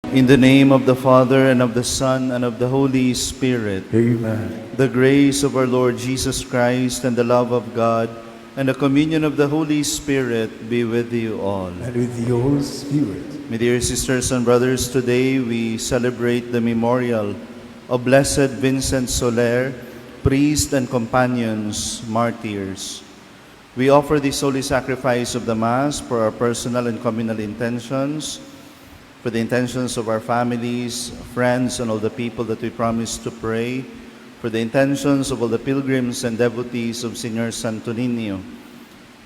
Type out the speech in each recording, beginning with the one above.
In the name of the Father, and of the Son, and of the Holy Spirit. Amen. The grace of our Lord Jesus Christ, and the love of God, and the communion of the Holy Spirit be with you all. And with your spirit. My dear sisters and brothers, today we celebrate the memorial of Blessed Vincent Soler, priest and companions, martyrs. We offer this holy sacrifice of the Mass for our personal and communal intentions, for the intentions of our families, friends, and all the people that we promise to pray, for the intentions of all the pilgrims and devotees of Senior Santo Nino,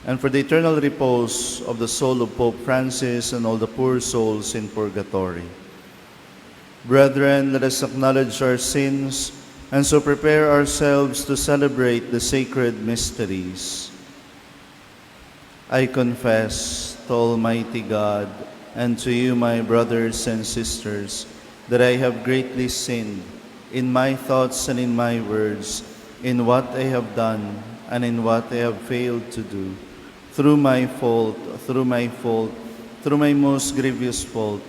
and for the eternal repose of the soul of Pope Francis and all the poor souls in purgatory. Brethren, let us acknowledge our sins and so prepare ourselves to celebrate the sacred mysteries. I confess to Almighty God and to you, my brothers and sisters, that I have greatly sinned in my thoughts and in my words, in what I have done and in what I have failed to do, through my most grievous fault.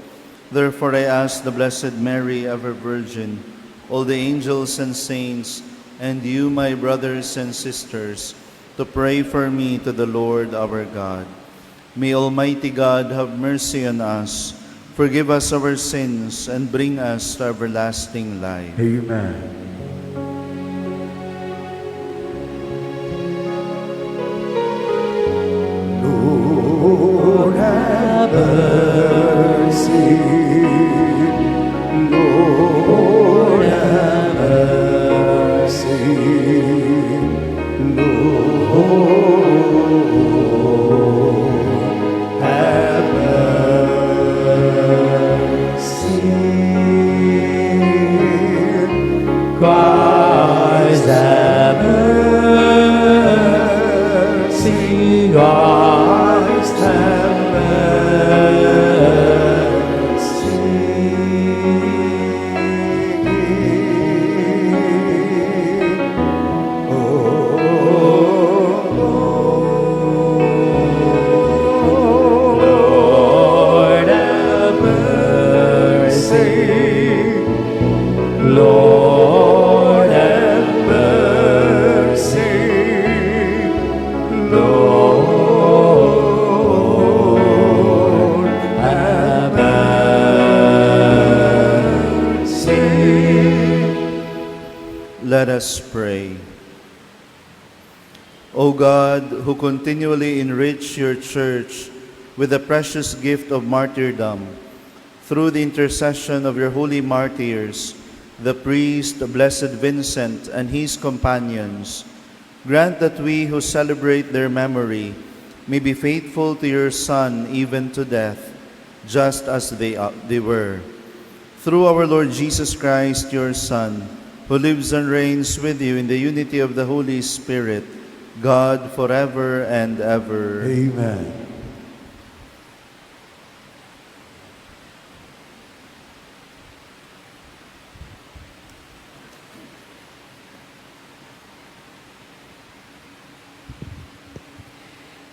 Therefore I ask the Blessed Mary, ever Virgin, all the angels and saints, and you, my brothers and sisters, to pray for me to the Lord our God. May Almighty God have mercy on us, forgive us our sins, and bring us to everlasting life. Amen. Lord, have mercy. Lord, have mercy. Lord, have mercy. Christ, have mercy. Christ, have mercy. Oh, Lord, have mercy. Lord, have mercy. Lord, have mercy. Let us pray. O God, who continually enrich your church with the precious gift of martyrdom, through the intercession of your holy martyrs, the priest, the Blessed Vincent, and his companions, grant that we who celebrate their memory may be faithful to your Son even to death, just as they were. Through our Lord Jesus Christ, your Son, who lives and reigns with you in the unity of the Holy Spirit, God, forever and ever. Amen.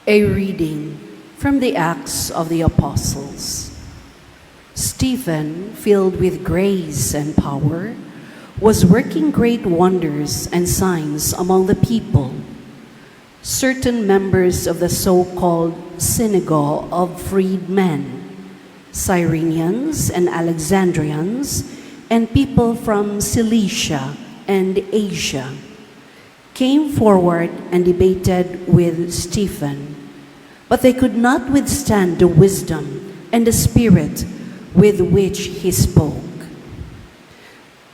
A reading from the Acts of the Apostles. Stephen, filled with grace and power, was working great wonders and signs among the people. Certain members of the so-called synagogue of freedmen, Cyrenians and Alexandrians, and people from Cilicia and Asia, came forward and debated with Stephen, but they could not withstand the wisdom and the spirit with which he spoke.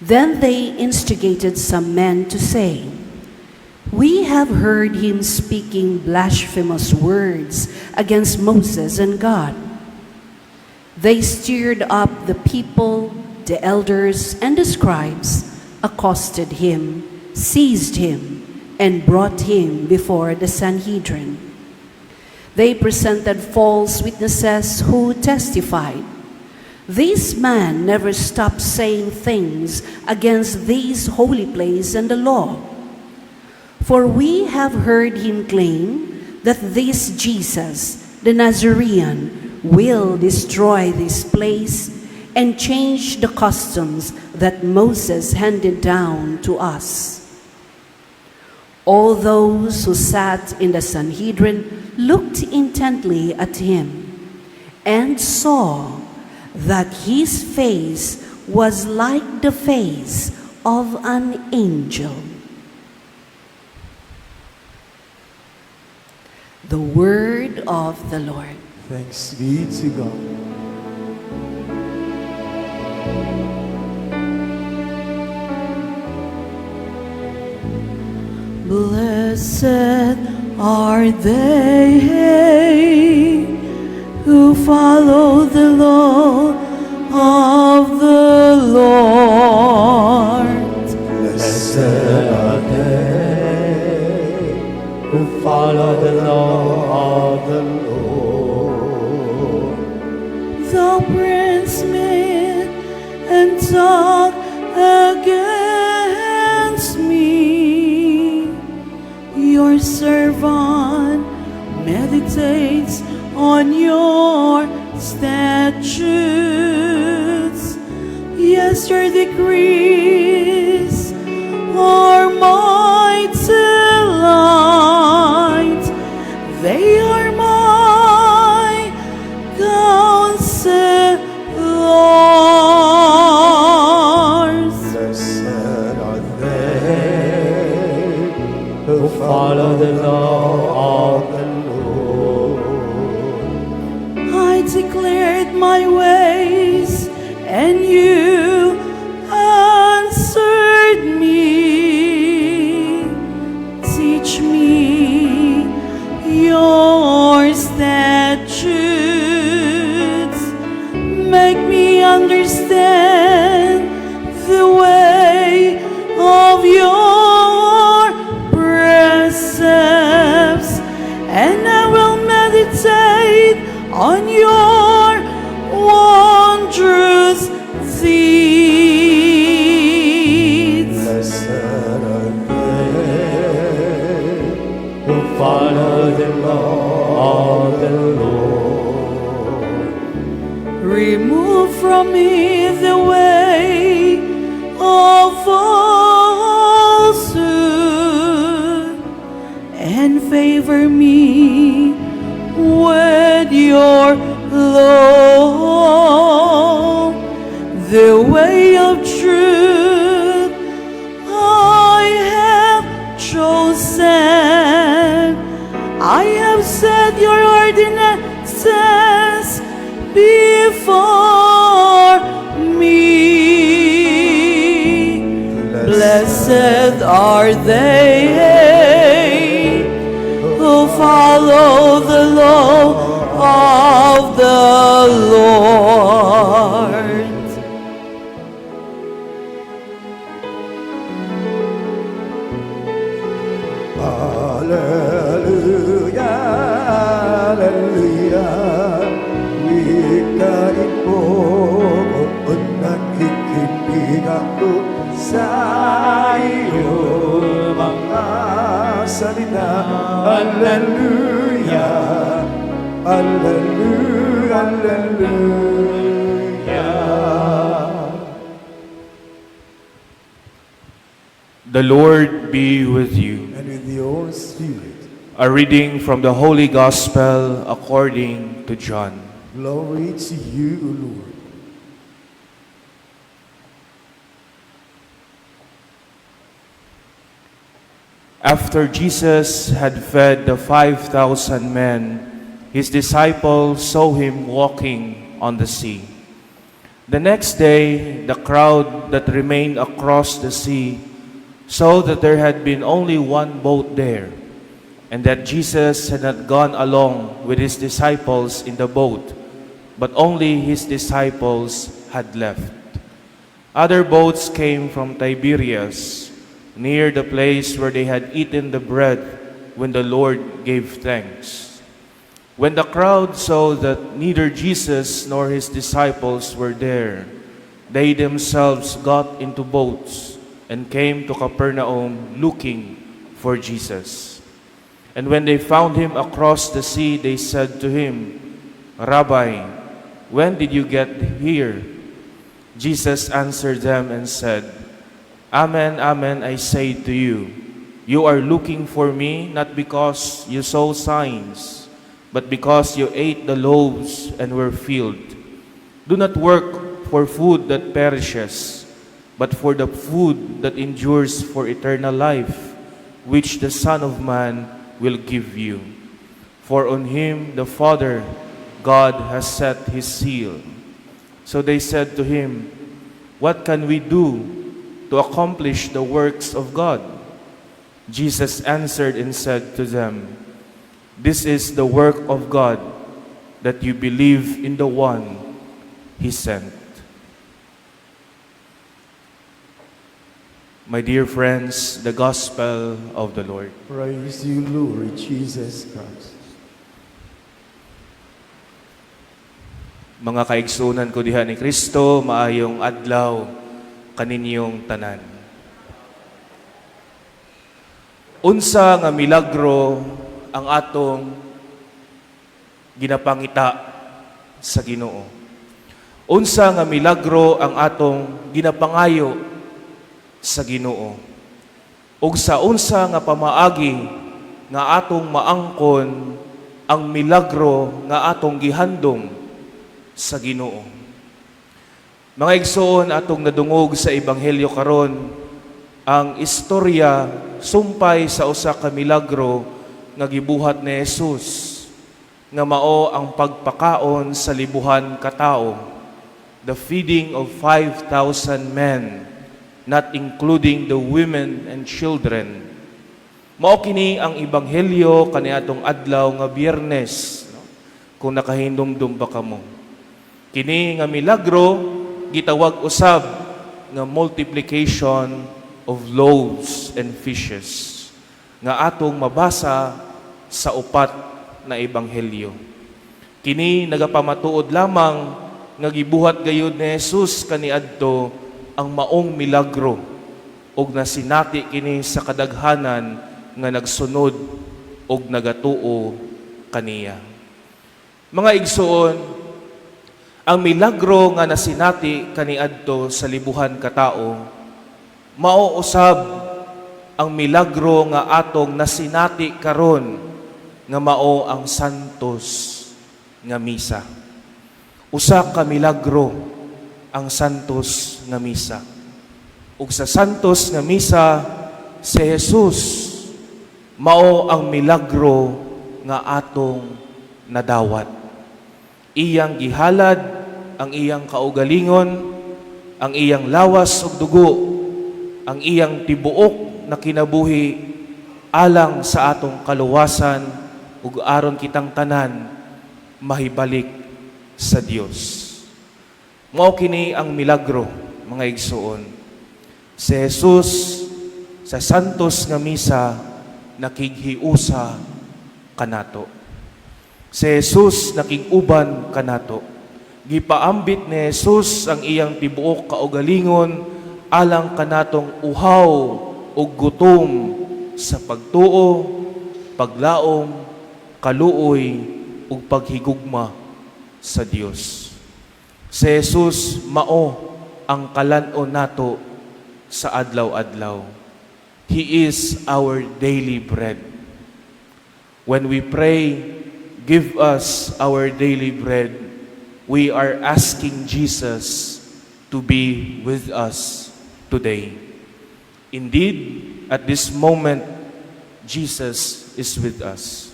Then they instigated some men to say, "We have heard him speaking blasphemous words against Moses and God." They stirred up the people, the elders, and the scribes, accosted him, seized him, and brought him before the Sanhedrin. They presented false witnesses who testified, "This man never stopped saying things against this holy place and the law. For we have heard him claim that this Jesus, the Nazarene, will destroy this place and change the customs that Moses handed down to us. All those who sat in the Sanhedrin looked intently at him and saw that his face was like the face of an angel. The word of the Lord. Thanks be to God. Blessed are they who follow the law of the Lord. Blessed are they who follow the law of the Lord. The prince made and talk against me. Your servant meditates on your statutes. Yes, your decrees are my delight. They are my counselors. Blessed are they who follow the law of the Lord. I declared my ways, and you answered me. Teach me your statutes. Make me understand the way of your precepts, and I will meditate on your wondrous deeds. Blessed are they who follow the law of the Lord. Remove from me the way of falsehood, and favor me with your law. The way of truth I have chosen. I have set your ordinances before me. Blessed are they who follow the law of the Lord. Hallelujah, hallelujah. Wikain mo kung nakikinig ako sa iyo mga salita. Hallelujah, hallelujah, hallelujah. The Lord be with you. And with your spirit, A reading from the Holy Gospel according to John. glory to you, O Lord. After Jesus had fed the 5,000 men, his disciples saw him walking on the sea. The next day, the crowd that remained across the sea saw that there had been only one boat there, and that Jesus had not gone along with his disciples in the boat, but only his disciples had left. Other boats came from Tiberias, near the place where they had eaten the bread when the Lord gave thanks. When the crowd saw that neither Jesus nor his disciples were there, they themselves got into boats and came to Capernaum looking for Jesus. And when they found him across the sea, they said to him, "Rabbi, when did you get here?" Jesus answered them and said, Amen, amen, I say to you, you are looking for me not because you saw signs, but because you ate the loaves and were filled. Do not work for food that perishes, but for the food that endures for eternal life, which the Son of Man will give you. For on him the Father, God has set his seal. So they said to him, What can we do to accomplish the works of God? Jesus answered and said to them, This is the work of God, that you believe in the one he sent. My dear friends, the Gospel of the Lord. Praise you, Lord Jesus Christ. Mga kaigsunan ko diha ni Kristo, maayong adlaw kaninyong tanan. Unsa nga milagro ang atong ginapangita sa Ginoo? Unsa nga milagro ang atong ginapangayo sa Ginoo? Ug sa unsa nga pamaagi nga atong maangkon ang milagro nga atong gihandom sa Ginoo. Mga igsoon, atong nadungog sa Ebanghelyo karon ang istorya sumpay sa usa ka milagro nga gibuhat ni Jesus nga mao ang pagpakaon sa libuhan ka tawo, the feeding of 5,000 men, not including the women and children. Mao kini ang Ebanghelyo kaniadtong adlaw nga Biyernes, kung nakahindumdum ba kamo. Kini nga milagro gitawag usab nga multiplication of loaves and fishes nga atong mabasa sa upat na ebanghelyo. Kini nagapamatuod lamang nga gibuhat gayud ni Jesus kaniadto ang maong milagro ug nasinati kini sa kadaghanan nga nagsunod ug nagatuo kaniya. Mga igsuon, ang milagro nga nasinati kaniadto sa libuhan ka tawo mao usab ang milagro nga atong nasinati karon nga mao ang Santos nga misa. Usa ka milagro ang Santos nga misa. Ug sa Santos nga misa si Jesus mao ang milagro nga atong nadawat. Iyang gihalad ang iyang kaugalingon, ang iyang lawas ug dugo, ang iyang tibuok na kinabuhi alang sa atong kaluwasan ug aron kitang tanan mahibalik sa Dios. Mao kini ang milagro, mga igsuon. Si Jesus sa Santos nga misa nakighiusa kanato. Si Jesus nakiguban kanato. Gipaambit ni Jesus ang iyang tibuok kaugalingon alang kanatong uhaw ug gutom sa pagtuo, paglaom, kaluoy ug paghigugma sa Dios. Si Jesus mao ang kalan-on nato sa adlaw-adlaw. He is our daily bread. When we pray, give us our daily bread, we are asking Jesus to be with us today. Indeed, at this moment, Jesus is with us.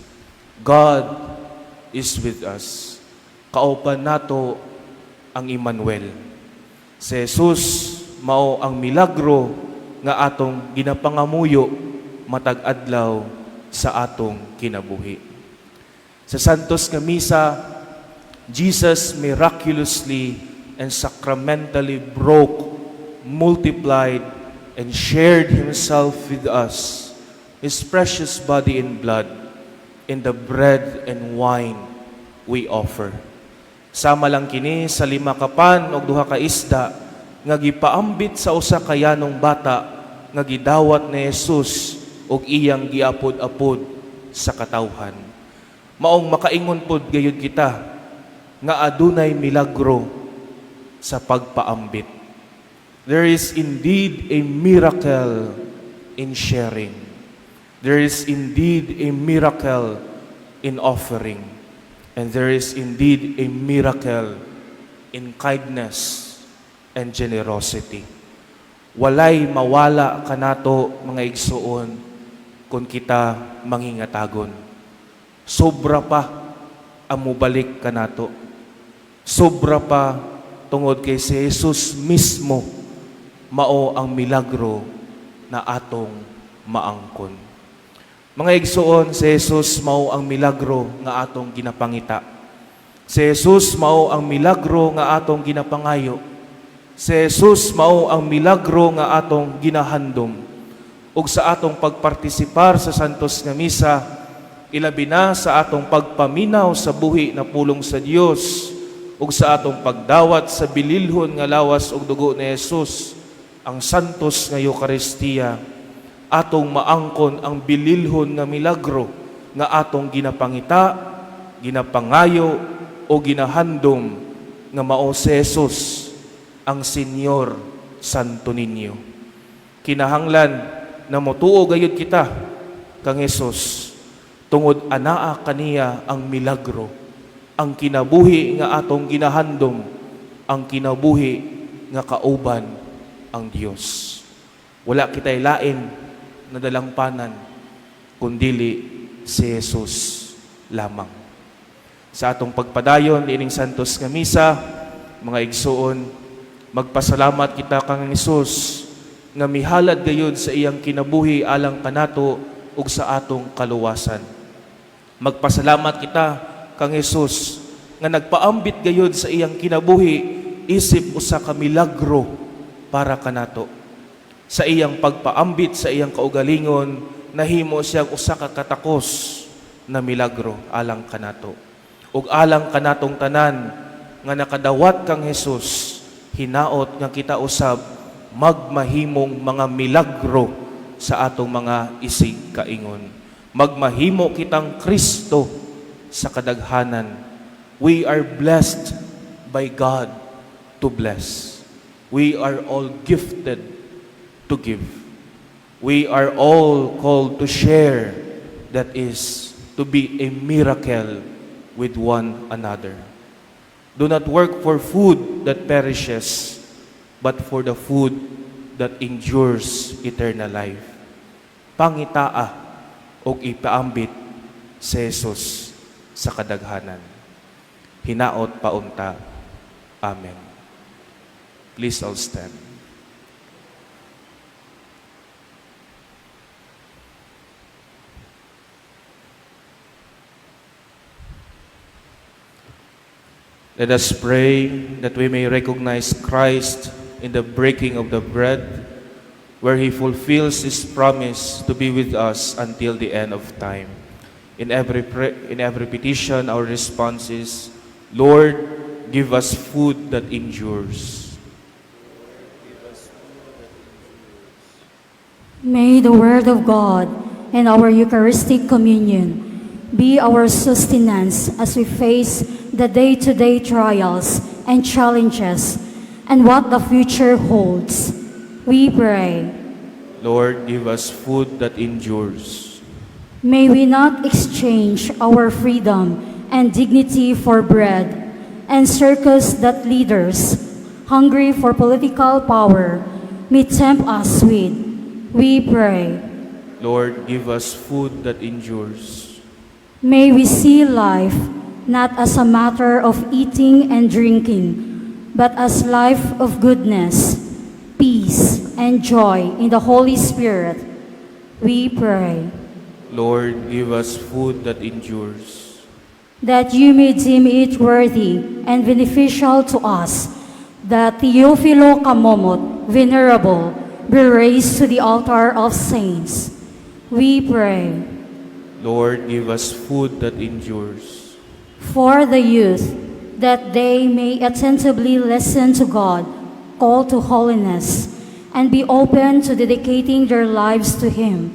God is with us. Kauban nato ang Emmanuel. Si Jesus mao ang milagro nga atong ginapangamuyo matag adlaw sa atong kinabuhi. Sa Santos nga misa, Jesus miraculously and sacramentally broke, multiplied, and shared himself with us, his precious body and blood, in the bread and wine we offer. Sama lang kini sa 5 kapan o 2 ka isda nga gipaambit sa usa ka yanong bata nga gidawat ni Jesus ug iyang giapod-apod sa katawhan. Maong makaingon pod gayud kita nga adunay milagro sa pagpaambit. There is indeed a miracle in sharing. There is indeed a miracle in offering. And there is indeed a miracle in kindness and generosity. Walay mawala kanato mga igsuon kung kita mangingatagon. Sobra pa ang mubalik kanato. Sobra pa tungod kay si Jesus mismo mao ang milagro na atong maangkon. Mga igsuon, si Jesus mao ang milagro nga atong ginapangita. Si Jesus mao ang milagro nga atong ginapangayo. Si Jesus mao ang milagro nga atong ginahandom. Ug sa atong pagpartisipar sa Santos nga Misa, ilabi na sa atong pagpaminaw sa buhi na pulong sa Dios ug sa atong pagdawat sa bililhon nga lawas ug dugo ni Jesus, ang Santos nga Eucharistia, atong maangkon ang bililhon nga milagro nga atong ginapangita, ginapangayo o ginahandom nga mao si Jesus, ang Senyor Santo Nino. Kinahanglan na motuo gayud kita kang Jesus tungod anaa kaniya ang milagro, ang kinabuhi nga atong ginahandom, ang kinabuhi nga kauban ang Dios. Wala kitay lain na dalangpanan kundili si Jesus lamang. Sa atong pagpadayon ining Santos nga Misa, mga igsuon, magpasalamat kita kang Jesus nga mihalad gayud sa iyang kinabuhi alang kanato ug sa atong kaluwasan. Magpasalamat kita kang Jesus nga nagpaambit gayud sa iyang kinabuhi isip usa ka milagro para kanato. Sa iyang pagpaambit sa iyang kaugalingon, nahimo siyang usa ka katakos na milagro alang kanato. Ug alang kanatong tanan nga nakadawat kang Jesus, hinaot nga kita usab magmahimong mga milagro sa atong mga isig kaingon. Magmahimo kitang Kristo sa kadaghanan. We are blessed by God to bless. We are all gifted to give. We are all called to share, that is, to be a miracle with one another. Do not work for food that perishes, but for the food that endures eternal life. Pangitaa o ipaambit si Jesus sa kadaghanan. Hinaot paunta. Amen. Please all stand. Let us pray that we may recognize Christ in the breaking of the bread, where He fulfills His promise to be with us until the end of time. In every petition, our response is, Lord, give us food that endures. May the Word of God and our Eucharistic communion be our sustenance as we face the day-to-day trials and challenges and what the future holds. We pray. Lord, give us food that endures. May we not exchange our freedom and dignity for bread and circus that leaders, hungry for political power, may tempt us with. We pray. Lord, give us food that endures. May we see life not as a matter of eating and drinking, but as life of goodness, peace, and joy in the Holy Spirit. We pray. Lord, give us food that endures. That you may deem it worthy and beneficial to us, that Theophilo Kamomot, Venerable, be raised to the altar of saints. We pray. Lord, give us food that endures. For the youth, that they may attentively listen to God, call to holiness, and be open to dedicating their lives to Him,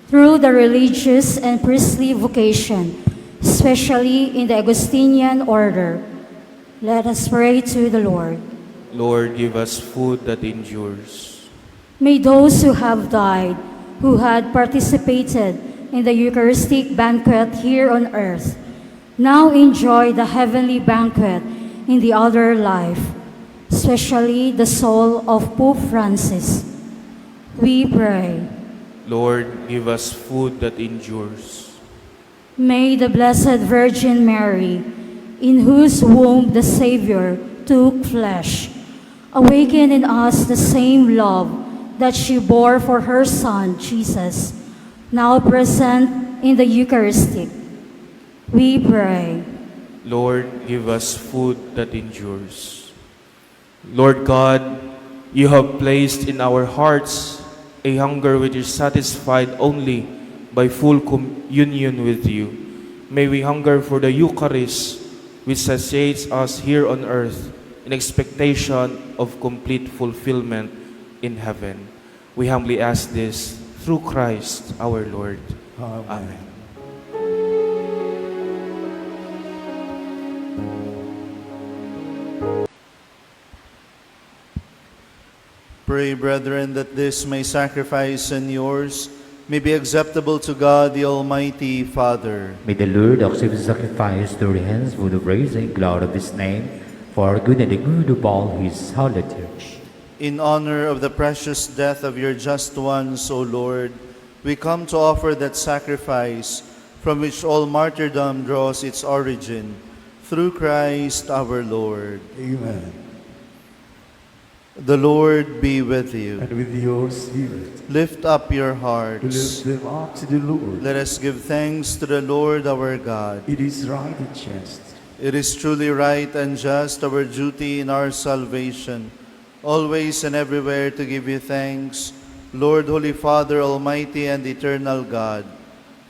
through the religious and priestly vocation, especially in the Augustinian order. Let us pray to the Lord. Lord, give us food that endures. May those who have died, who had participated in the Eucharistic banquet here on earth, now enjoy the heavenly banquet in the other life, especially the soul of Pope Francis. We pray. Lord, give us food that endures. May the Blessed Virgin Mary, in whose womb the Savior took flesh, awaken in us the same love that she bore for her Son, Jesus, now present in the Eucharistic. We pray. Lord, give us food that endures. Lord God, you have placed in our hearts a hunger which is satisfied only by full communion with you. May we hunger for the Eucharist, which satiates us here on earth in expectation of complete fulfillment in heaven. We humbly ask this through Christ our Lord. Amen. Pray, brethren, that this my sacrifice and yours may be acceptable to God, the Almighty Father. May the Lord accept the sacrifice through the hands for the praise and glory of His name, for our good and the good of all His holy church. In honor of the precious death of your just ones, O Lord, we come to offer that sacrifice from which all martyrdom draws its origin, through Christ our Lord. Amen. The Lord be with you. And with your spirit, Lift up your to hearts. lift them up to the Lord. Let us give thanks to the Lord our God. It is right and just. It is truly right and just, our duty in our salvation, always and everywhere to give you thanks, Lord, Holy Father, Almighty and Eternal God,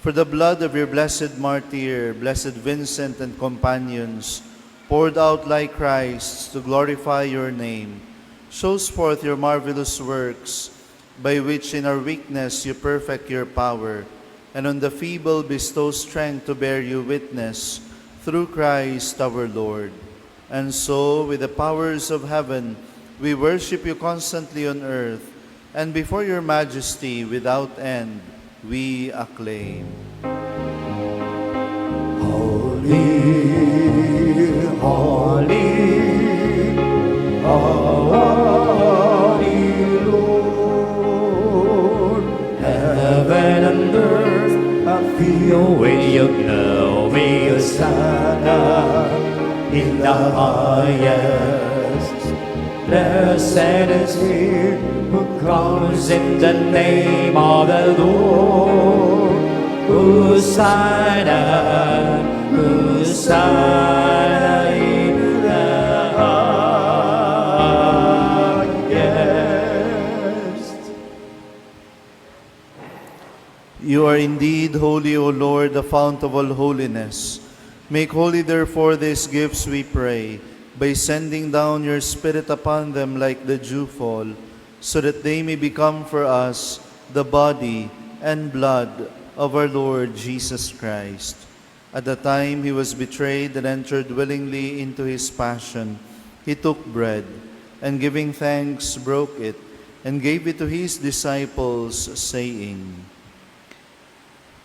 for the blood of your blessed martyr, Blessed Vincent and companions, poured out like Christ to glorify your name, shows forth your marvelous works, by which in our weakness you perfect your power, and on the feeble bestow strength to bear you witness, through Christ our Lord. And so, with the powers of heaven, we worship you constantly on earth, and before your majesty without end, we acclaim. Holy, holy, holy Lord. Heaven and earth are filled with your glory, Hosanna in the highest. Blessed is he who comes in the name of the Lord. Hosanna, Hosanna in the highest. You are indeed holy, O Lord, the fount of all holiness. Make holy, therefore, these gifts, we pray, by sending down your Spirit upon them like the dewfall, so that they may become for us the body and blood of our Lord Jesus Christ. At the time he was betrayed and entered willingly into his passion, he took bread, and giving thanks, broke it, and gave it to his disciples, saying,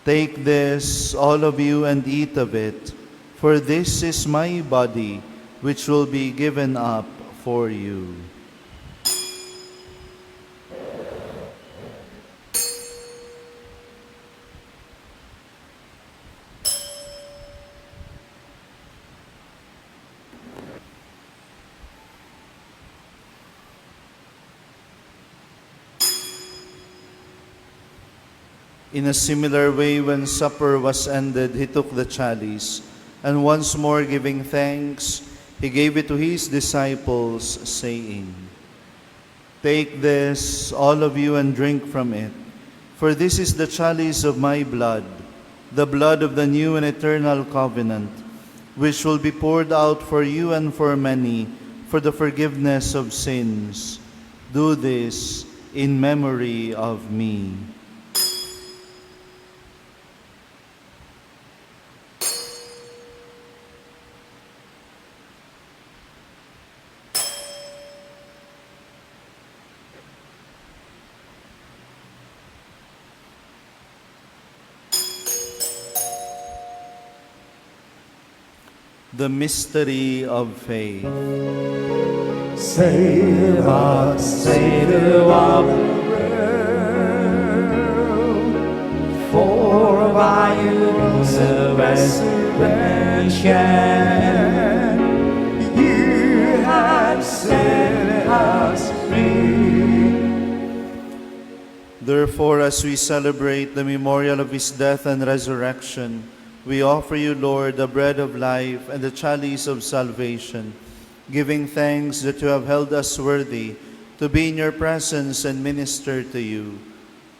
"Take this, all of you, and eat of it, for this is my body, which will be given up for you." In a similar way, when supper was ended, he took the chalice, and once more giving thanks, he gave it to his disciples, saying, "Take this, all of you, and drink from it, for this is the chalice of my blood, the blood of the new and eternal covenant, which will be poured out for you and for many, for the forgiveness of sins. Do this in memory of me." The mystery of faith. Save us, Savior of the world, for by your resurrection you have set us free. Therefore, as we celebrate the memorial of his death and resurrection, we offer you, Lord, the bread of life and the chalice of salvation, giving thanks that you have held us worthy to be in your presence and minister to you.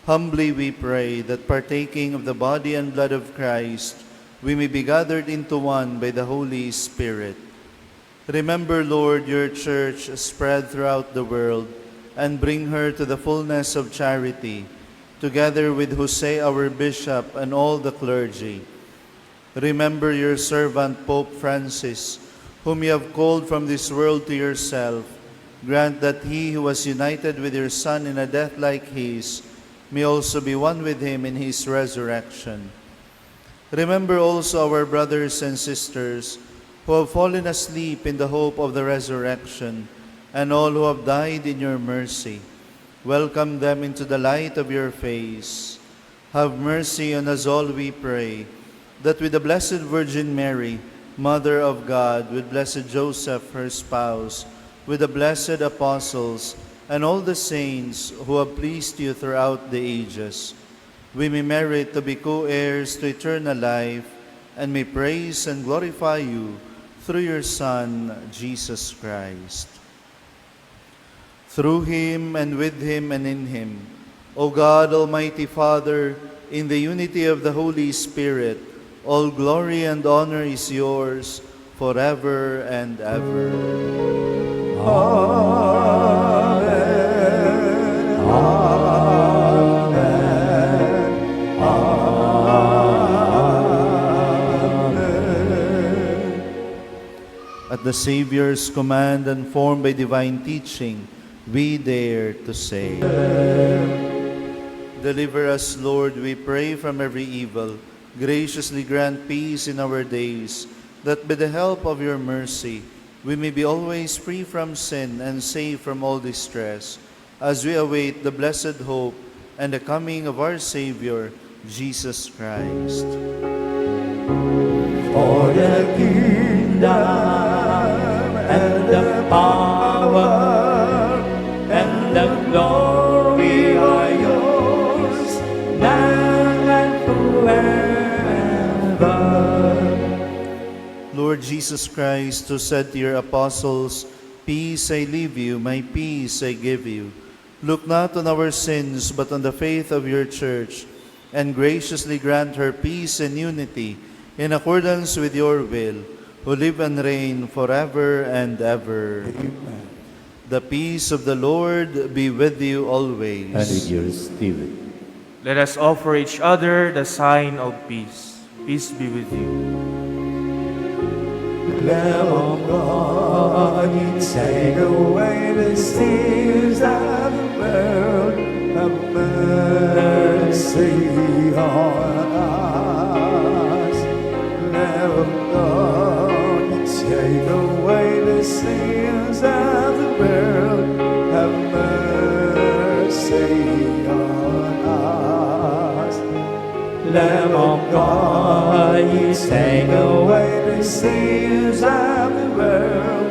Humbly we pray that partaking of the body and blood of Christ, we may be gathered into one by the Holy Spirit. Remember, Lord, your church spread throughout the world, and bring her to the fullness of charity, together with Jose, our bishop, and all the clergy. Remember your servant Pope Francis, whom you have called from this world to yourself. Grant that he who was united with your Son in a death like his may also be one with him in his resurrection. Remember also our brothers and sisters who have fallen asleep in the hope of the resurrection, and all who have died in your mercy. Welcome them into the light of your face. Have mercy on us all, we pray, that with the Blessed Virgin Mary, Mother of God, with blessed Joseph, her spouse, with the blessed apostles, and all the saints who have pleased you throughout the ages, we may merit to be co-heirs to eternal life, and may praise and glorify you through your Son, Jesus Christ. Through him, and with him, and in him, O God, Almighty Father, in the unity of the Holy Spirit, all glory and honor is yours forever and ever. Amen. Amen. Amen. At the Savior's command and formed by divine teaching, we dare to say, Deliver us, Lord, we pray, from every evil. Graciously grant peace in our days, that by the help of your mercy, we may be always free from sin and safe from all distress, as we await the blessed hope and the coming of our Savior, Jesus Christ. For the kingdom and the power and the glory are yours, now and forever. Lord Jesus Christ, who said to your apostles, Peace I leave you, my peace I give you. Look not on our sins, but on the faith of your church, and graciously grant her peace and unity in accordance with your will, who live and reign forever and ever. Amen. The peace of the Lord be with you always. And with your spirit. Let us offer each other the sign of peace. Peace be with you. Lamb of God, you take away the sins of the world. Have mercy on us. Lamb of God, you take away the sins of the world. Have mercy on us. Lamb of God, you take away the sins of the world.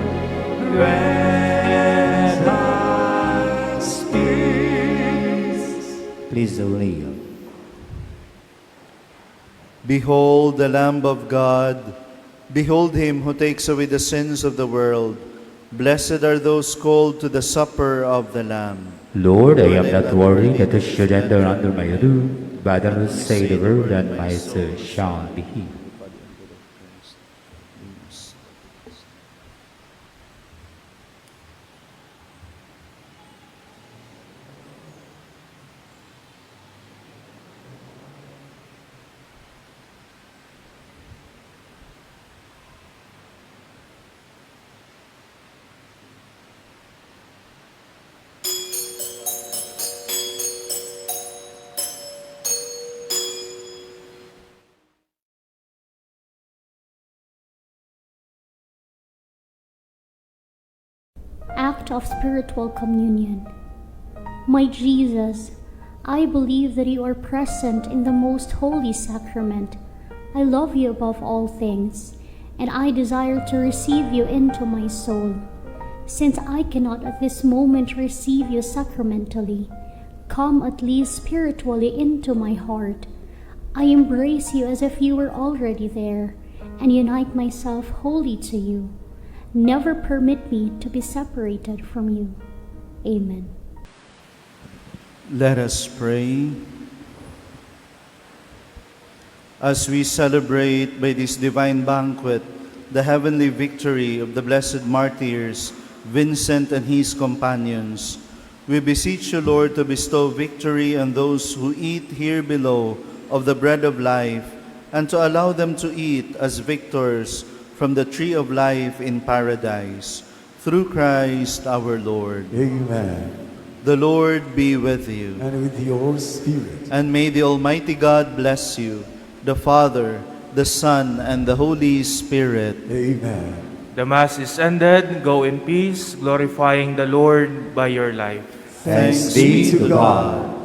Grant us peace. Please kneel. Behold the Lamb of God. Behold him who takes away the sins of the world. Blessed are those called to the supper of the Lamb. Lord, I am not worthy that you should enter under my roof, but I will say the word, and my soul shall be healed. act of spiritual communion. My Jesus, I believe that you are present in the most holy sacrament. I love you above all things, and I desire to receive you into my soul. Since I cannot at this moment receive you sacramentally, come at least spiritually into my heart. I embrace you as if you were already there, and unite myself wholly to you. Never permit me to be separated from you. Amen. Let us pray. As we celebrate by this divine banquet the heavenly victory of the blessed martyrs, Vincent and his companions, we beseech you, Lord, to bestow victory on those who eat here below of the bread of life, and to allow them to eat as victors from the tree of life in paradise. Through Christ our Lord. Amen. The Lord be with you. And with your spirit. And may the Almighty God bless you, the Father, the Son, and the Holy Spirit. Amen. The Mass is ended. Go in peace, glorifying the Lord by your life. Thanks be to God.